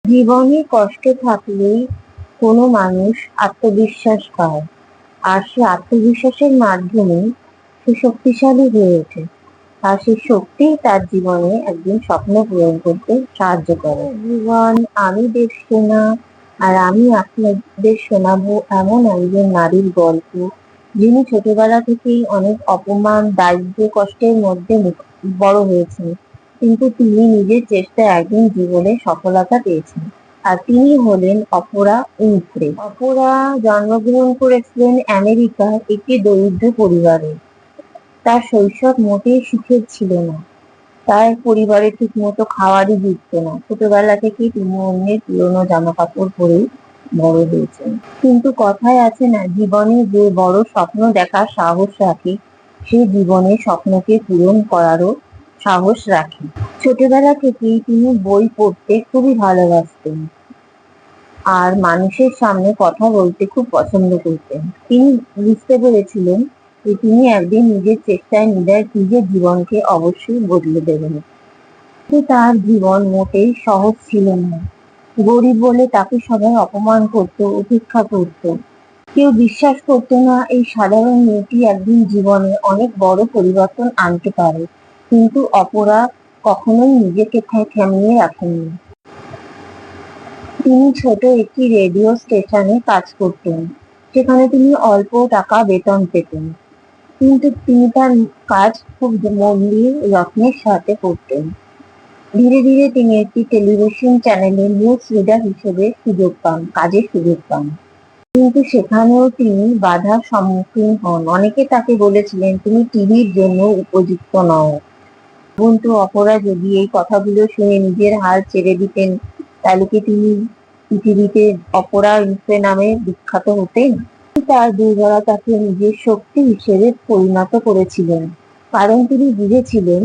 জীবনে কষ্ট থাকলেই কোনো মানুষ আত্মবিশ্বাস পায়, আর সে আত্মবিশ্বাসের মাধ্যমে সে শক্তিশালী হয়ে ওঠে। আর সেই শক্তি তার জীবনে একদিন স্বপ্ন পূরণ করতে সাহায্য করে। জীবন, আমি দেবসেনা, আর আমি আপনাদের শোনাবো এমন একজন নারীর গল্প, যিনি ছোটবেলা থেকেই অনেক অপমান, দারিদ্র, কষ্টের মধ্যে বড় হয়েছেন, কিন্তু তিনি নিজের চেষ্টায় একদিন জীবনে সফলতা পেয়েছেন। আর তিনি হলেন অপরা উইনফ্রে। অপরা জন্মগ্রহণ করেছিলেন আমেরিকার একটি দরিদ্র পরিবারে। তার শৈশব মোটেই সুখের ছিল না। তার পরিবারে ঠিকমতো খাওয়ারই জুটত না। ছোটবেলা থেকেই তিনি অন্যের পুরোনো জামা কাপড় পরেই বড় হয়েছেন। কিন্তু কথায় আছে না, জীবনে যে বড় স্বপ্ন দেখার সাহস রাখে, সে জীবনের স্বপ্নকে পূরণ করারও সাহস রাখে। ছোটবেলা থেকেই তিনি বই পড়তে খুবই ভালোবাসতেন, আর মানুষের সামনে কথা বলতে খুব পছন্দ করতেন। তিনি বুঝতে পেরেছিলেন যে তিনি একদিন নিজের চেষ্টায় নিজের জীবনকে অবশ্যই বদলে দেবেন। কিন্তু তার জীবন মোটেই সহজ ছিল না। গরিব বলে তাকে সবাই অপমান করত, উপেক্ষা করত। কেউ বিশ্বাস করতো না এই সাধারণ মেয়েটি একদিন জীবনে অনেক বড় পরিবর্তন আনতে পারে। কিন্তু অপরা কখনোই নিজেকে থামিয়ে রাখেননি। তিনি ছোট একটি রেডিও স্টেশনে কাজ করতেন, সেখানে তিনি অল্প টাকা বেতন পেতেন। কিন্তু তিনি তার কাজ খুব মন দিয়ে যত্নের সাথে করতেন। ধীরে ধীরে তিনি একটি টেলিভিশন চ্যানেলে নিউজ রিডার হিসেবে কাজের সুযোগ পান। কিন্তু সেখানেও তিনি বাধার সম্মুখীন হন। অনেকে তাকে বলেছিলেন, তুমি টিভির জন্য উপযুক্ত নও। কিন্তু অপরা যদি এই কথাগুলো শুনে নিজের হাল ছেড়ে দিতেন, তাহলে কি তিনি পৃথিবীতে অপরা উইনফ্রে নামে বিখ্যাত হতেন? তার দুর্বলতাকে নিজের শক্তি হিসেবে পরিণত করেছিলেন, কারণ তিনি বুঝেছিলেন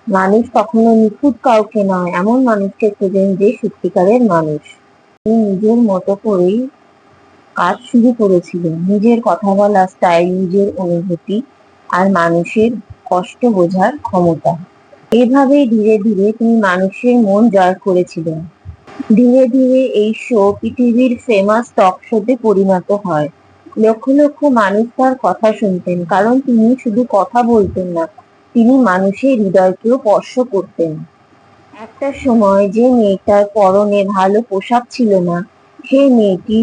মানুষ কখনো নিখুঁত কাউকে নয়, এমন মানুষকে খোঁজেন যে সত্যিকারের মানুষ। তিনি নিজের মতো করেই কাজ শুরু করেছিলেন, নিজের কথা বলা স্টাইল, নিজের অনুভূতি আর মানুষের কষ্ট বোঝার ক্ষমতা। এভাবেই ধীরে ধীরে তিনি মানুষের মন জয় করেছিলেন। ধীরে ধীরে এই শো পৃথিবীর ফেমাস টক শোতে পরিণত হয়। লক্ষ লক্ষ মানুষ তার কথা শুনতেন, কারণ তিনি শুধু কথা বলতেন না, তিনি মানুষের হৃদয়কেও স্পর্শ করতেন। একটা সময় যে মেয়েটার পরনে ভালো পোশাক ছিল না, সেই মেয়েটি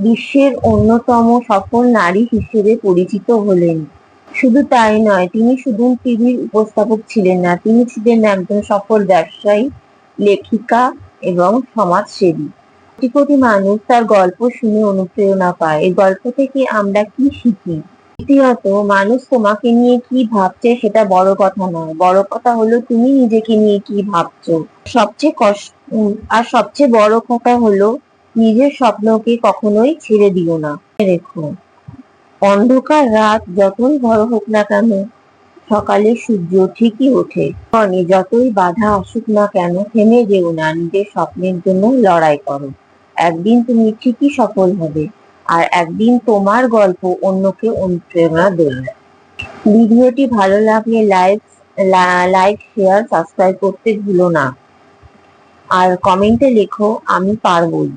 বিশ্বের অন্যতম সফল নারী হিসেবে পরিচিত হলেন। শুধু তাই নয়, তিনি শুধু টিভির উপস্থাপক ছিলেন না, তিনি ছিলেন একজন সফল ব্যবসায়ী, লেখিকা এবং সমাজসেবী। কোটি কোটি মানুষ তার গল্প শুনে অনুপ্রেরণা পায়। এই গল্প থেকে আমরা কি শিখি? দ্বিতীয়ত, মানুষ তোমাকে নিয়ে কি ভাবছে সেটা বড় কথা নয়, বড় কথা হলো তুমি নিজেকে নিয়ে কি ভাবছো। সবচেয়ে বড় কথা হলো, নিজের স্বপ্নকে কখনোই ছেড়ে দিও না। রেখো, অন্ধকার রাত যতই বড় হোক না কেন, সকালে সূর্য ঠিকই ওঠে। যতই বাধা আসুক না কেন, থেমে যেও না, নিজের স্বপ্নের জন্য লড়াই করো। একদিন তুমি ঠিকই সফল হবে, আর একদিন তোমার গল্প অন্যকে অনুপ্রেরণা দেবে। ভিডিওটি ভালো লাগলে লাইক, শেয়ার, সাবস্ক্রাইব করতে ভুলো না। আর কমেন্টে লেখো, আমি পারবই।